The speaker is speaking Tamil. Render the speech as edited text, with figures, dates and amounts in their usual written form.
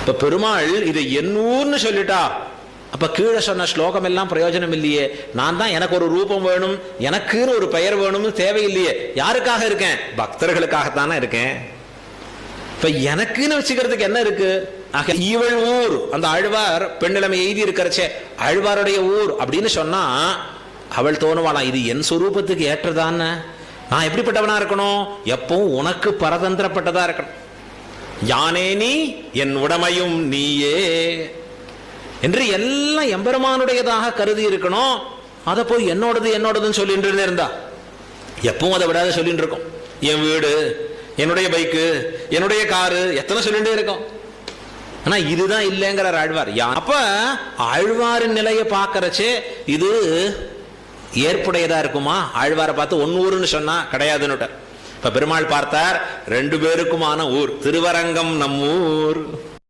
இப்ப பெருமாள் இதை என் ஊர்னு சொல்லிட்டா, அப்ப கீழே சொன்ன ஸ்லோகம் எல்லாம் பிரயோஜனம் இல்லையே. நான் தான் எனக்கு ஒரு ரூபம் வேணும், எனக்குன்னு ஒரு பெயர் வேணும்னு தேவையில்லையே. யாருக்காக இருக்கேன்? பக்தர்களுக்காகத்தானே இருக்கேன். இப்ப எனக்குன்னு வச்சுக்கிறதுக்கு என்ன இருக்கு? ஆக இவள் ஊர், அந்த ஆழ்வார் பெண்ணிலைமை எய்தி இருக்கிறச்சே ஆழ்வாருடைய ஊர் அப்படின்னு சொன்னா அவள் தோணுவாளாம், இது என் சொரூபத்துக்கு ஏற்றதான, நான் எப்படிப்பட்டவனா இருக்கணும்? எப்பவும் உனக்கு பரதந்திரப்பட்டதா இருக்கணும். யானே நீ என் உடமையும் நீயே என்று எல்லாம் எம்பெருமானுடையதாக கருதி இருக்கணும். அதை போய் என்னோடது என்னோடதுன்னு சொல்லிட்டு இருந்தா எப்பவும் அதை விடாத சொல்லிட்டு இருக்கோம். என் வீடு, என்னுடைய பைக்கு, என்னுடைய காரு, எத்தனை சொல்லிட்டே இருக்கும். ஆனா இதுதான் இல்லைங்கிறார் ஆழ்வார். அப்ப ஆழ்வாரின் நிலையை பார்க்கறச்சே இது ஏற்புடையதா இருக்குமா? ஆழ்வாரை பார்த்து ஒன்னூர்னு சொன்னா கிடையாதுன்னு. இப்ப பெருமாள் பார்த்தார், 2 பேருக்குமான ஊர் திருவரங்கம் நம்மூர்.